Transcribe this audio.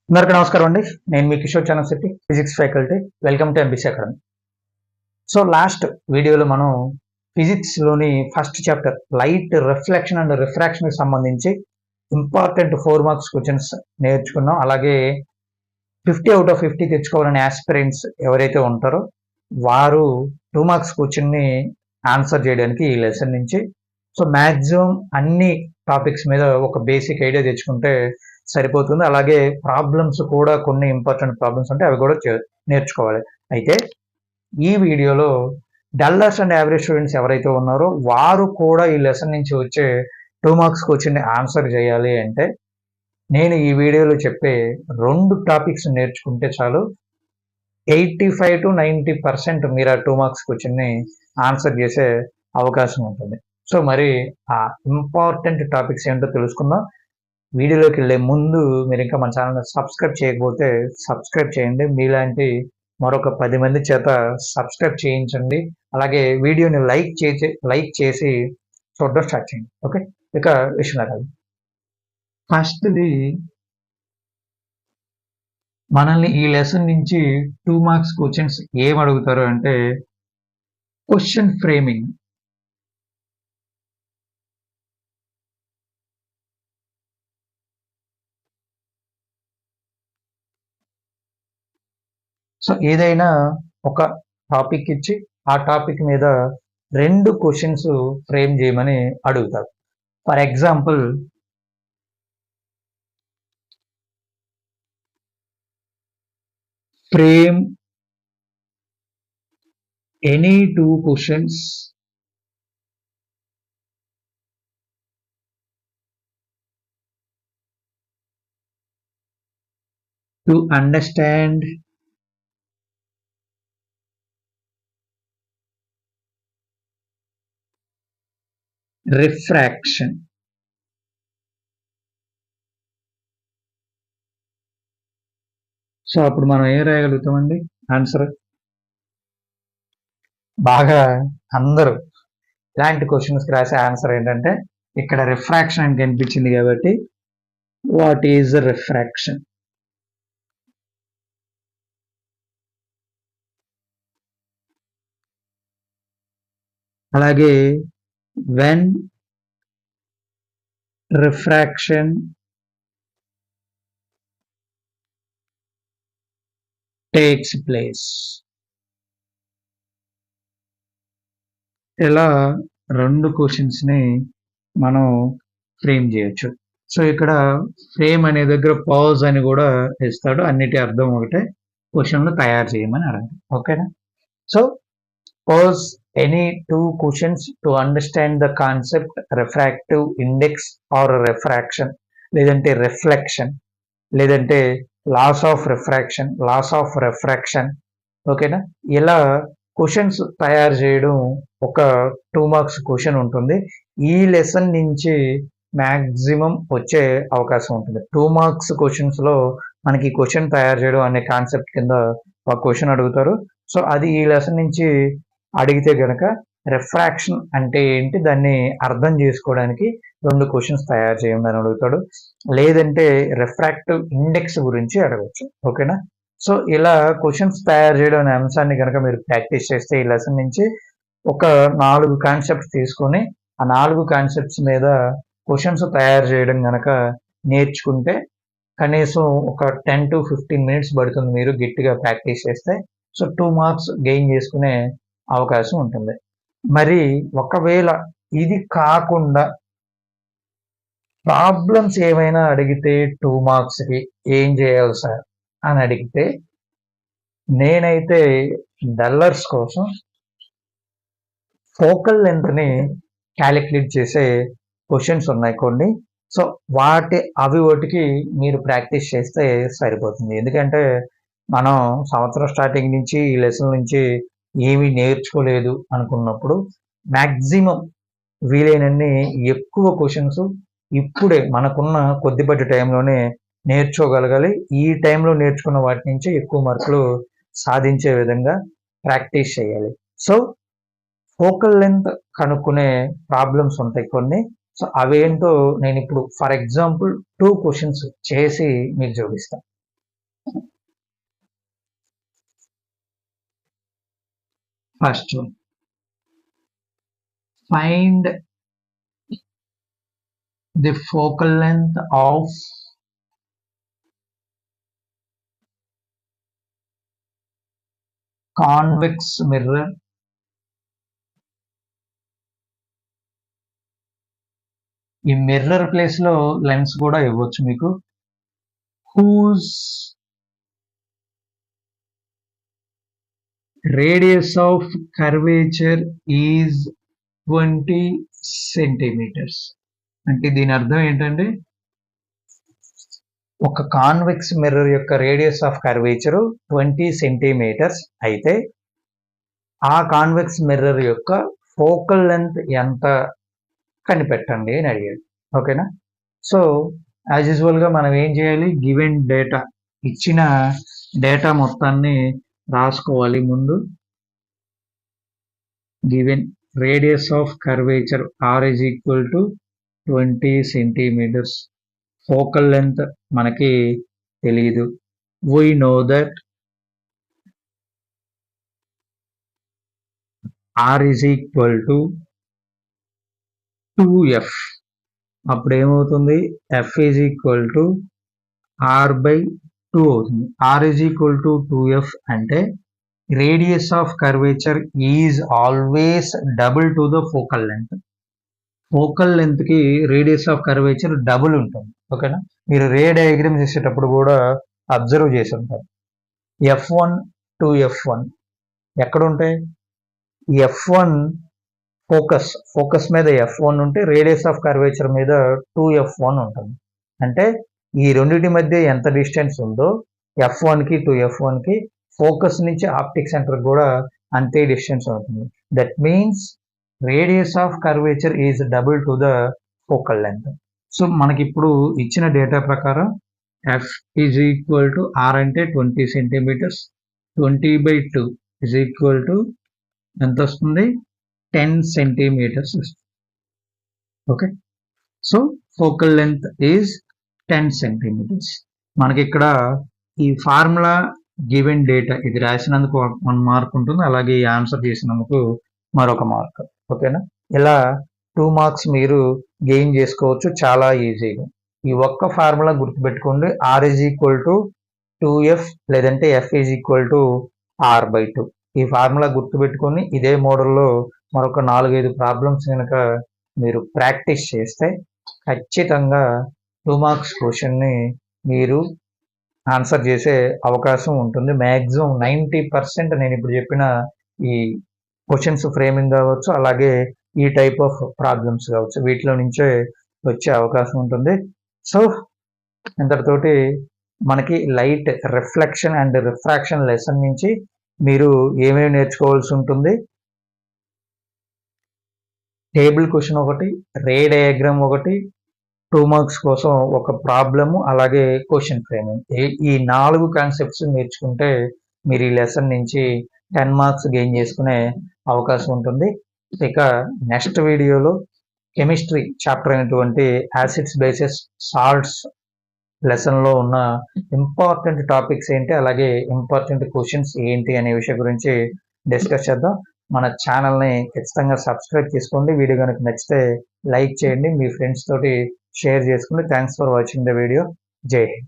అందరికీ నమస్కారం అండి. నేను మీ Kishore Chanashetti, physics faculty. Welcome to MBC academy. So last వీడియోలో మనం ఫిజిక్స్లోని first chapter light reflection and రిఫ్రాక్షన్కి సంబంధించి ఇంపార్టెంట్ 4 మార్క్స్ క్వశ్చన్స్ నేర్చుకున్నాం. అలాగే 50/50 తెచ్చుకోవాలని ఆస్పిరెంట్స్ ఎవరైతే ఉంటారో వారు 2 మార్క్స్ క్వశ్చన్ని ఆన్సర్ చేయడానికి ఈ లెసన్ నుంచి సో మ్యాక్సిమం అన్ని టాపిక్స్ మీద ఒక బేసిక్ ఐడియా తెచ్చుకుంటే సరిపోతుంది. అలాగే ప్రాబ్లమ్స్ కూడా కొన్ని ఇంపార్టెంట్ ప్రాబ్లమ్స్ ఉంటాయి, అవి కూడా నేర్చుకోవాలి. అయితే ఈ వీడియోలో డల్లర్స్ అండ్ యావరేజ్ స్టూడెంట్స్ ఎవరైతే ఉన్నారో వారు కూడా ఈ లెసన్ నుంచి వచ్చే 2 మార్క్స్ క్వశ్చన్ని ఆన్సర్ చేయాలి అంటే నేను ఈ వీడియోలో చెప్పే 2 టాపిక్స్ నేర్చుకుంటే చాలు. 85 to 90% మీరు ఆ 2 మార్క్స్ క్వశ్చన్ని ఆన్సర్ చేసే అవకాశం ఉంటుంది. సో మరి ఆ ఇంపార్టెంట్ టాపిక్స్ ఏంటో తెలుసుకుందాం. వీడియోలోకి వెళ్ళే ముందు మీరు ఇంకా మన ఛానల్ని సబ్స్క్రైబ్ చేయకపోతే సబ్స్క్రైబ్ చేయండి. మీలాంటి మరొక 10 మంది చేత సబ్స్క్రైబ్ చేయించండి. అలాగే వీడియోని లైక్ చేసి చూడడం స్టార్ట్ చేయండి. ఓకే, ఇక విషయం ఫస్ట్ది మనల్ని ఈ లెసన్ నుంచి 2 మార్క్స్ క్వశ్చన్స్ ఏం అడుగుతారు అంటే క్వశ్చన్ ఫ్రేమింగ్. సో ఏదైనా ఒక టాపిక్ ఇచ్చి ఆ టాపిక్ మీద 2 క్వశ్చన్స్ ఫ్రేమ్ చేయమని అడుగుతారు. For example frame any 2 questions to understand refraction. So అప్పుడు మనం ఏం రాయగలుగుతామండి ఆన్సర్? బాగా అందరూ ఇలాంటి క్వశ్చన్స్కి రాసే ఆన్సర్ ఏంటంటే ఇక్కడ రిఫ్రాక్షన్ అని కనిపించింది కాబట్టి వాట్ ఈజ్ రిఫ్రాక్షన్. అలాగే వెన్ రిఫ్రాక్షన్ టేక్స్ ప్లేస్. ఇలా 2 క్వశ్చన్స్ని మనం ఫ్రేమ్ చేయొచ్చు. సో ఇక్కడ ఫ్రేమ్ అనే దగ్గర పాజ్ అని కూడా ఇస్తాడు. అన్నిటి అర్థం ఒకటే, క్వశ్చన్లు తయారు చేయమని అడగండి. ఓకేనా? So pause any 2 questions to understand the concept refractive index or refraction, లేదంటే రిఫ్లెక్షన్, లేదంటే laws of refraction, laws of refraction. ఓకేనా? ఇలా క్వశ్చన్స్ తయారు చేయడం ఒక 2 మార్క్స్ క్వశ్చన్ ఉంటుంది. ఈ లెసన్ నుంచి మ్యాక్సిమం వచ్చే అవకాశం ఉంటుంది. 2 మార్క్స్ క్వశ్చన్స్లో మనకి క్వశ్చన్ తయారు చేయడం అనే కాన్సెప్ట్ కింద ఒక క్వశ్చన్ అడుగుతారు. సో అది ఈ లెసన్ నుంచి అడిగితే కనుక రిఫ్రాక్షన్ అంటే ఏంటి, దాన్ని అర్థం చేసుకోవడానికి 2 క్వశ్చన్స్ తయారు చేయమని అడుగుతాడు. లేదంటే రిఫ్రాక్టివ్ ఇండెక్స్ గురించి అడగచ్చు. ఓకేనా? సో ఇలా క్వశ్చన్స్ తయారు చేయడం అనే అంశాన్ని కనుక మీరు ప్రాక్టీస్ చేస్తే ఈ లెసన్ నుంచి ఒక 4 కాన్సెప్ట్స్ తీసుకొని ఆ 4 కాన్సెప్ట్స్ మీద క్వశ్చన్స్ తయారు చేయడం కనుక నేర్చుకుంటే కనీసం ఒక 10 to 15 minutes పడుతుంది మీరు గట్టిగా ప్రాక్టీస్ చేస్తే. సో 2 మార్క్స్ గెయిన్ చేసుకునే అవకాశం ఉంటుంది. మరి ఒకవేళ ఇది కాకుండా ప్రాబ్లమ్స్ ఏమైనా అడిగితే 2 మార్క్స్కి ఏం చేయాలి సార్ అని అడిగితే నేనైతే డల్లర్స్ కోసం ఫోకల్ లెంత్ని క్యాలిక్యులేట్ చేసే క్వశ్చన్స్ ఉన్నాయి కొన్ని. సో వాటికి మీరు ప్రాక్టీస్ చేస్తే సరిపోతుంది. ఎందుకంటే మనం సంవత్సరం స్టార్టింగ్ నుంచి ఈ లెసన్ నుంచి ఏమీ నేర్చుకోలేదు అనుకున్నప్పుడు మ్యాక్సిమం వీలైనన్ని ఎక్కువ క్వశ్చన్స్ ఇప్పుడే మనకున్న కొద్దిపాటి టైంలోనే నేర్చుకోగలగాలి. ఈ టైంలో నేర్చుకున్న వాటి నుంచి ఎక్కువ మార్కులు సాధించే విధంగా ప్రాక్టీస్ చేయాలి. సో ఫోకల్ లెంత్ కనుక్కునే ప్రాబ్లమ్స్ ఉంటాయి కొన్ని. సో అవేంటో నేను ఇప్పుడు ఫర్ ఎగ్జాంపుల్ 2 క్వశ్చన్స్ చేసి మీకు చూపిస్తాను. First one, find the focal length of convex mirror ఈ మిర్రర్ ప్లేస్ లో లెన్స్ కూడా ఇవ్వచ్చు మీకు. whose radius of curvature is 20 centimeters. అంటే దీని అర్థం ఏంటంటే ఒక కాన్వెక్స్ మిర్రర్ యొక్క రేడియస్ ఆఫ్ కర్వేచర్ 20 సెంటీమీటర్స్ అయితే ఆ కాన్వెక్స్ మిర్రర్ యొక్క ఫోకల్ లెంత్ ఎంత కనిపెట్టండి అని అడిగాడు. ఓకేనా. సో యాజ్ యూజువల్గా మనం ఏం చేయాలి, గివెన్ డేటా, ఇచ్చిన డేటా మొత్తాన్ని రాసుకోవాలి ముందు. Given radius of curvature R is equal to 20 centimetres. Focal length మనకి తెలియదు. We know that R is equal to 2f. అప్పుడు ఏమవుతుంది, F is equal to R by 2 అవుతుంది. R is equal to 2f అంటే radius of curvature is always double to the focal length. Focal length కి radius of curvature double ఉంటుంది. ఓకేనా. మీరు రే diagram చేసేటప్పుడు కూడా అబ్జర్వ్ చేసి ఉంటారు. F1 to F1 ఎక్కడ ఉంటాయి, F1 ఫోకస్ మీద F1 ఉంటే రేడియస్ ఆఫ్ కర్వేచర్ మీద 2F1 ఉంటుంది. అంటే ఈ రెండింటి మధ్య ఎంత డిస్టెన్స్ ఉందో F1 కి 2F1 కి ఫోకస్ నుంచి ఆప్టిక్ సెంటర్ కూడా అంతే డిస్టెన్స్ ఉంటుంది. That means radius of curvature is double to the focal length. So మనకి ఇప్పుడు ఇచ్చిన డేటా ప్రకారం F is equal to R అంటే 20 సెంటీమీటర్స్, 20/2 ఈజ్ ఈక్వల్ టు ఎంత వస్తుంది, 10 సెంటీమీటర్స్ వస్తుంది. Okay. So focal length is 10 centimetres. మనకి ఇక్కడ ఈ ఫార్ములా గివెన్ డేటా ఇది రాసినందుకు 1 మార్క్ ఉంటుంది, అలాగే ఈ ఆన్సర్ చేసినందుకు మరొక మార్క్. ఓకేనా. ఇలా 2 మార్క్స్ మీరు గెయిన్ చేసుకోవచ్చు చాలా ఈజీగా. ఈ ఒక్క ఫార్ములా గుర్తుపెట్టుకోండి, are is equal to 2f లేదంటే F is equal to R by 2. ఈ ఫార్ములా గుర్తుపెట్టుకొని ఇదే మోడల్లో మరొక 4-5 ప్రాబ్లమ్స్ కనుక మీరు ప్రాక్టీస్ చేస్తే ఖచ్చితంగా 2 మార్క్స్ క్వశ్చన్ని మీరు ఆన్సర్ చేసే అవకాశం ఉంటుంది. మ్యాక్సిమం 90% నేను ఇప్పుడు చెప్పిన ఈ క్వశ్చన్స్ ఫ్రేమింగ్ కావచ్చు, అలాగే ఈ టైప్ ఆఫ్ ప్రాబ్లమ్స్ కావచ్చు, వీటిలో నుంచే వచ్చే అవకాశం ఉంటుంది. సో ఇంతటితోటి మనకి light reflection and refraction lesson నుంచి మీరు ఏమేమి నేర్చుకోవాల్సి ఉంటుంది, టేబుల్ క్వశ్చన్ ఒకటి, రే డయాగ్రామ్ ఒకటి, 2 మార్క్స్ కోసం ఒక ప్రాబ్లము, అలాగే క్వశ్చన్ ఫ్రేమింగ్. ఈ 4 కాన్సెప్ట్స్ నేర్చుకుంటే మీరు ఈ లెసన్ నుంచి 10 మార్క్స్ గెయిన్ చేసుకునే అవకాశం ఉంటుంది. ఇక నెక్స్ట్ వీడియోలో కెమిస్ట్రీ చాప్టర్ అయినటువంటి యాసిడ్స్ బేసెస్ సాల్ట్స్ లెసన్లో ఉన్న ఇంపార్టెంట్ టాపిక్స్ ఏంటి, అలాగే ఇంపార్టెంట్ క్వశ్చన్స్ ఏంటి అనే విషయం గురించి డిస్కస్ చేద్దాం. మన ఛానల్ని ఖచ్చితంగా సబ్స్క్రైబ్ చేసుకోండి. వీడియో కనుక నచ్చితే లైక్ చేయండి, మీ ఫ్రెండ్స్ తోటి షేర్ చేసుకోండి. Thanks for watching the video. జై హింద్.